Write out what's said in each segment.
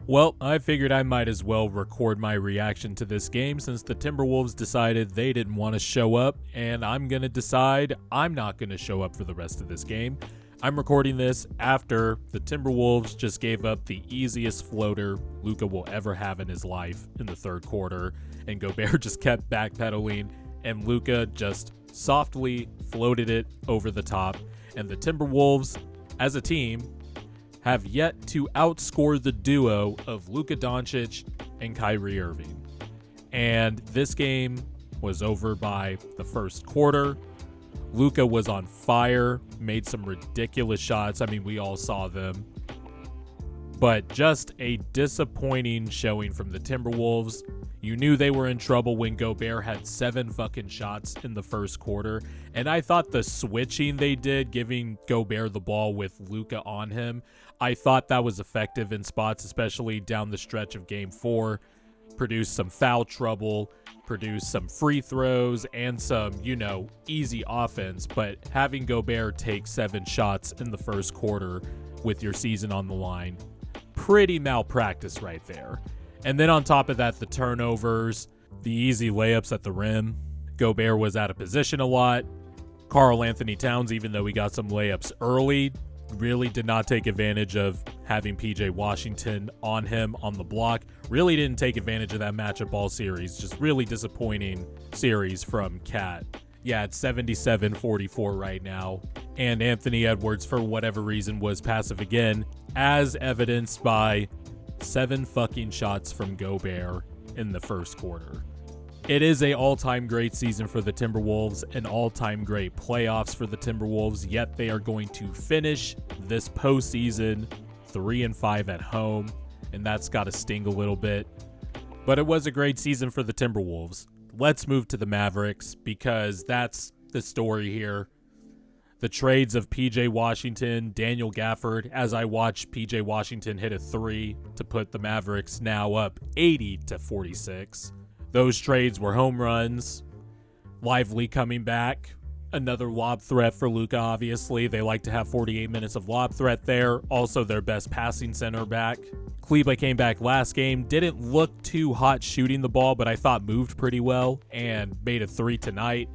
Well, I figured I might as well record my reaction to this game since the Timberwolves decided they didn't want to show up, and I'm going to decide I'm not going to show up for the rest of this game. I'm recording this after the Timberwolves just gave up the easiest floater Luka will ever have in his life in the third quarter, and Gobert just kept backpedaling, and Luka just softly floated it over the top, and the Timberwolves, as a team, have yet to outscore the duo of Luka Doncic and Kyrie Irving. And this game was over by the first quarter. Luka was on fire, made some ridiculous shots. I mean, we all saw them. But just a disappointing showing from the Timberwolves. You knew they were in trouble when Gobert had 7 fucking shots in the first quarter. And I thought the switching they did, giving Gobert the ball with Luka on him, I thought that was effective in spots, especially down the stretch of Game 4. Produced some foul trouble, produced some free throws, and some, easy offense. But having Gobert take 7 shots in the first quarter with your season on the line, pretty malpractice right there. And then on top of that, the turnovers, the easy layups at the rim. Gobert was out of position a lot. Karl Anthony Towns, even though he got some layups early, really did not take advantage of having PJ Washington on him on the block. Really didn't take advantage of that matchup all series. Just really disappointing series from Cat. Yeah, it's 77-44 right now. And Anthony Edwards, for whatever reason, was passive again, as evidenced by 7 fucking shots from Gobert in the first quarter. It is an all-time great season for the Timberwolves, an all-time great playoffs for the Timberwolves, yet they are going to finish this postseason 3-5 at home, and that's got to sting a little bit. But it was a great season for the Timberwolves. Let's move to the Mavericks, because that's the story here. The trades of PJ Washington, Daniel Gafford, as I watched PJ Washington hit a 3 to put the Mavericks now up 80-46. Those trades were home runs. Lively coming back. Another lob threat for Luka, obviously. They like to have 48 minutes of lob threat there. Also their best passing center back. Kleber came back last game. Didn't look too hot shooting the ball, but I thought moved pretty well and made a 3 tonight.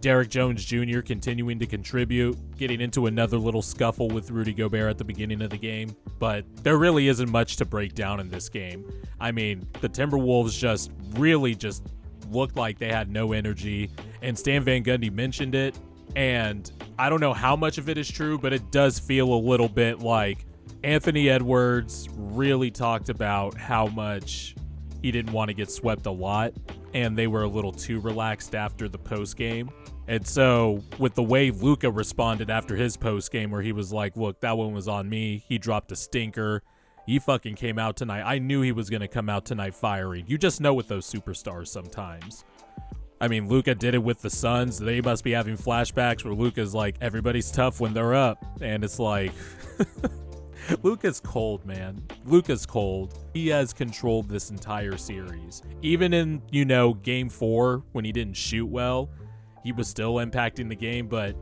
Derrick Jones Jr. continuing to contribute, getting into another little scuffle with Rudy Gobert at the beginning of the game. But there really isn't much to break down in this game. I mean, the Timberwolves just looked like they had no energy. And Stan Van Gundy mentioned it. And I don't know how much of it is true, but it does feel a little bit like Anthony Edwards really talked about how much he didn't want to get swept a lot, and they were a little too relaxed after the post game. And so with the way Luka responded after his post game, where he was like, look, that one was on me. He dropped a stinker. He fucking came out tonight. I knew he was going to come out tonight firing. You just know with those superstars sometimes. I mean, Luka did it with the Suns. They must be having flashbacks where Luka's like, everybody's tough when they're up. And it's like, Luka's cold, man. Luka's cold. He has controlled this entire series. Even in, game 4, when he didn't shoot well, he was still impacting the game, but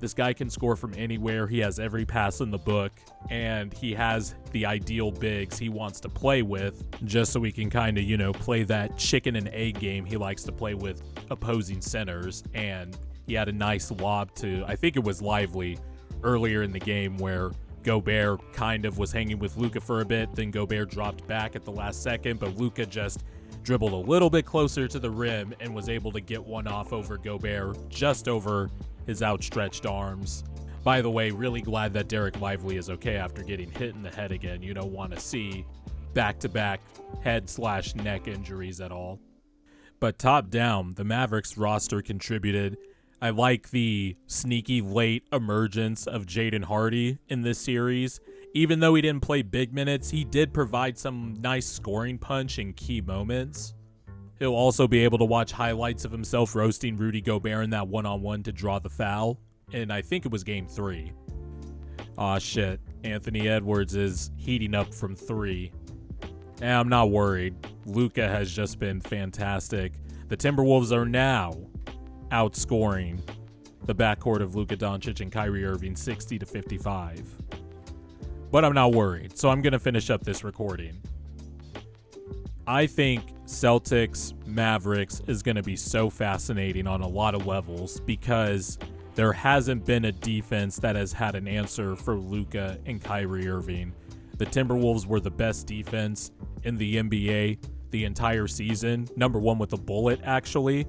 this guy can score from anywhere. He has every pass in the book, and he has the ideal bigs he wants to play with, just so he can kind of, play that chicken and egg game he likes to play with opposing centers. And he had a nice lob to, I think it was Lively, earlier in the game, where Gobert kind of was hanging with Luka for a bit, then Gobert dropped back at the last second, but Luka just dribbled a little bit closer to the rim and was able to get one off over Gobert, just over his outstretched arms. By the way, really glad that Derek Lively is okay after getting hit in the head again. You don't want to see back-to-back head/neck injuries at all. But top down, the Mavericks roster contributed. I like the sneaky late emergence of Jaden Hardy in this series. Even though he didn't play big minutes, he did provide some nice scoring punch in key moments. He'll also be able to watch highlights of himself roasting Rudy Gobert in that one-on-one to draw the foul. And I think it was game 3. Aw, shit. Anthony Edwards is heating up from 3. And I'm not worried. Luka has just been fantastic. The Timberwolves are now outscoring the backcourt of Luka Doncic and Kyrie Irving 60-55. but I'm not worried. So I'm going to finish up this recording. I think Celtics Mavericks is going to be so fascinating on a lot of levels because there hasn't been a defense that has had an answer for Luka and Kyrie Irving. The Timberwolves were the best defense in the NBA the entire season, number one with a bullet actually,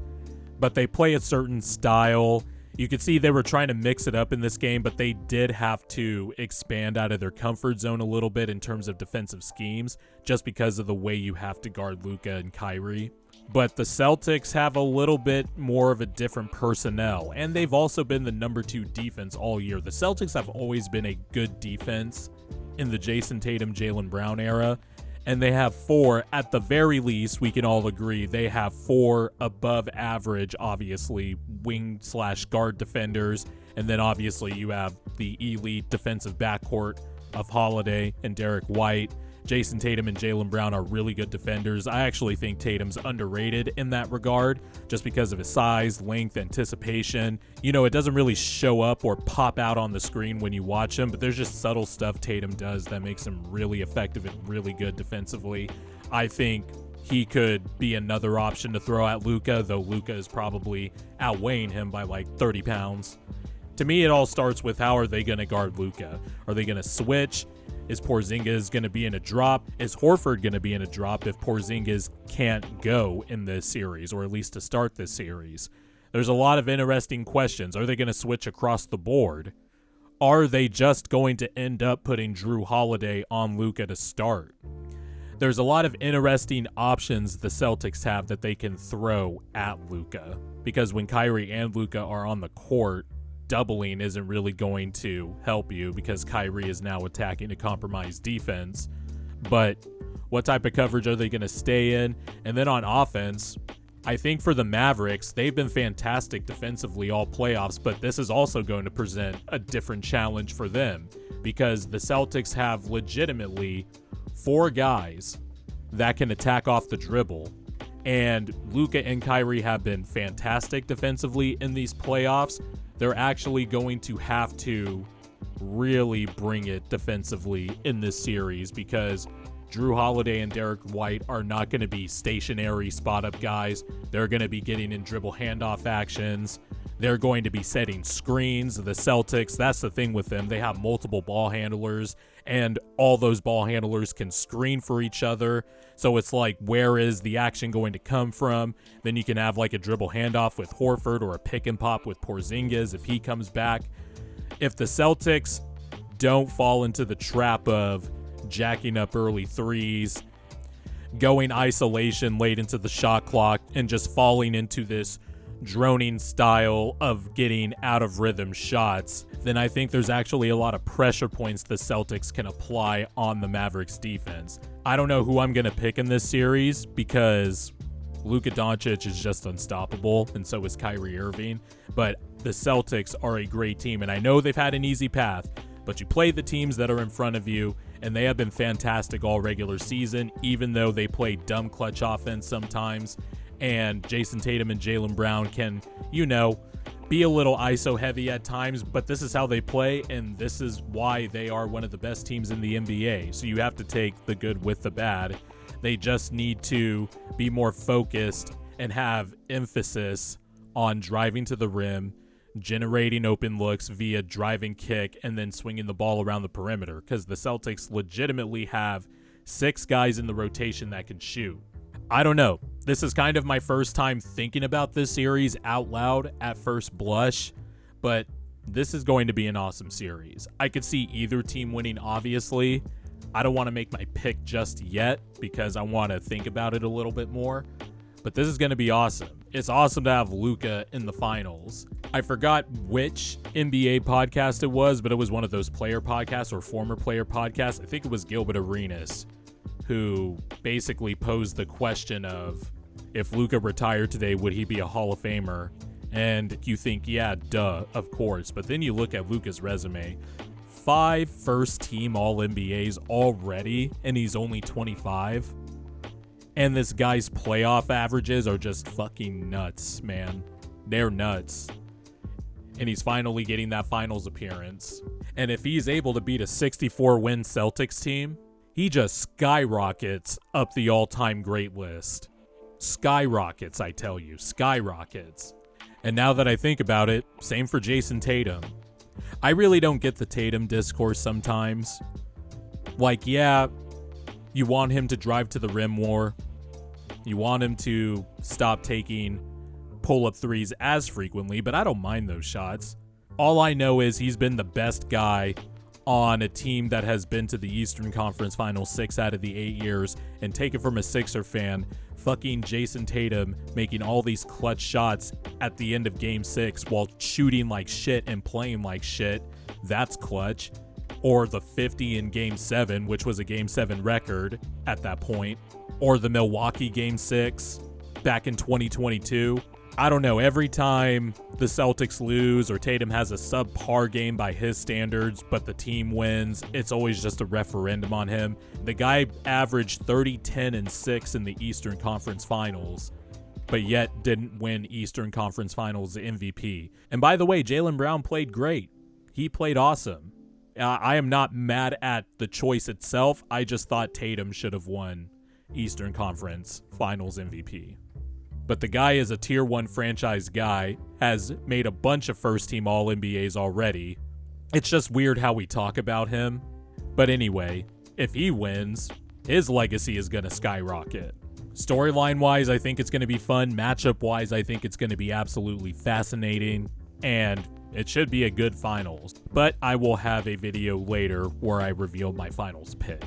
but they play a certain style. You could see they were trying to mix it up in this game, but they did have to expand out of their comfort zone a little bit in terms of defensive schemes, just because of the way you have to guard Luka and Kyrie. But the Celtics have a little bit more of a different personnel, and they've also been the number 2 defense all year. The Celtics have always been a good defense in the Jason Tatum, Jaylen Brown era, and they have 4, at the very least, we can all agree, they have 4 above average, obviously, wing/guard defenders, and then obviously you have the elite defensive backcourt of Holiday and Derek White. Jason Tatum and Jaylen Brown are really good defenders. I actually think Tatum's underrated in that regard just because of his size, length, anticipation. You know, it doesn't really show up or pop out on the screen when you watch him, but there's just subtle stuff Tatum does that makes him really effective and really good defensively. I think he could be another option to throw at Luka, though Luka is probably outweighing him by like 30 pounds. To me, it all starts with how are they going to guard Luka? Are they going to switch? Is Porzingis going to be in a drop? Is Horford going to be in a drop if Porzingis can't go in this series, or at least to start this series? There's a lot of interesting questions. Are they going to switch across the board? Are they just going to end up putting Jrue Holiday on Luka to start? There's a lot of interesting options the Celtics have that they can throw at Luka, because when Kyrie and Luka are on the court, doubling isn't really going to help you because Kyrie is now attacking a compromised defense. But what type of coverage are they going to stay in? And then on offense, I think for the Mavericks, they've been fantastic defensively all playoffs, but this is also going to present a different challenge for them because the Celtics have legitimately 4 guys that can attack off the dribble. And Luka and Kyrie have been fantastic defensively in these playoffs. They're actually going to have to really bring it defensively in this series because Jrue Holiday and Derek White are not going to be stationary spot-up guys. They're going to be getting in dribble handoff actions. They're going to be setting screens. The Celtics, that's the thing with them. They have multiple ball handlers, and all those ball handlers can screen for each other. So it's like, where is the action going to come from? Then you can have like a dribble handoff with Horford or a pick and pop with Porzingis if he comes back. If the Celtics don't fall into the trap of jacking up early threes, going isolation late into the shot clock, and just falling into this droning style of getting out of rhythm shots, then I think there's actually a lot of pressure points the Celtics can apply on the Mavericks defense. I don't know who I'm going to pick in this series because Luka Doncic is just unstoppable, and so is Kyrie Irving, but the Celtics are a great team, and I know they've had an easy path, but you play the teams that are in front of you, and they have been fantastic all regular season, even though they play dumb clutch offense sometimes. And Jason Tatum and Jaylen Brown can, you know, be a little ISO heavy at times, but this is how they play, and this is why they are one of the best teams in the NBA. So you have to take the good with the bad. They just need to be more focused and have emphasis on driving to the rim, generating open looks via drive and kick, and then swinging the ball around the perimeter, because the Celtics legitimately have 6 guys in the rotation that can shoot. I don't know. This is kind of my first time thinking about this series out loud at first blush, but this is going to be an awesome series. I could see either team winning, obviously. I don't want to make my pick just yet because I want to think about it a little bit more, but this is going to be awesome. It's awesome to have Luka in the finals. I forgot which NBA podcast it was, but it was one of those player podcasts or former player podcasts. I think it was Gilbert Arenas, who basically posed the question of, if Luka retired today, would he be a Hall of Famer? And you think, yeah, duh, of course. But then you look at Luka's resume, 5 first-team All-NBAs already, and he's only 25. And this guy's playoff averages are just fucking nuts, man. They're nuts. and he's finally getting that finals appearance. And if he's able to beat a 64-win Celtics team, he just skyrockets up the all-time great list. Skyrockets, I tell you, skyrockets. And now that I think about it, same for Jason Tatum. I really don't get the Tatum discourse sometimes. Like, yeah, you want him to drive to the rim more. You want him to stop taking pull-up threes as frequently, but I don't mind those shots. All I know is he's been the best guy on a team that has been to the Eastern Conference Finals 6 out of the 8 years, and take it from a Sixer fan, fucking Jason Tatum making all these clutch shots at the end of Game 6 while shooting like shit and playing like shit. That's clutch. Or the 50 in Game 7, which was a Game 7 record at that point. Or the Milwaukee Game 6 back in 2022. I don't know, every time the Celtics lose or Tatum has a subpar game by his standards, but the team wins, it's always just a referendum on him. The guy averaged 30, 10, and 6 in the Eastern Conference Finals, but yet didn't win Eastern Conference Finals MVP. And by the way, Jaylen Brown played great. He played awesome. I am not mad at the choice itself. I just thought Tatum should have won Eastern Conference Finals MVP. But the guy is a tier 1 franchise guy, has made a bunch of first-team All-NBAs already. It's just weird how we talk about him. But anyway, if he wins, his legacy is going to skyrocket. Storyline-wise, I think it's going to be fun. Matchup-wise, I think it's going to be absolutely fascinating. And it should be a good finals. But I will have a video later where I reveal my finals pick.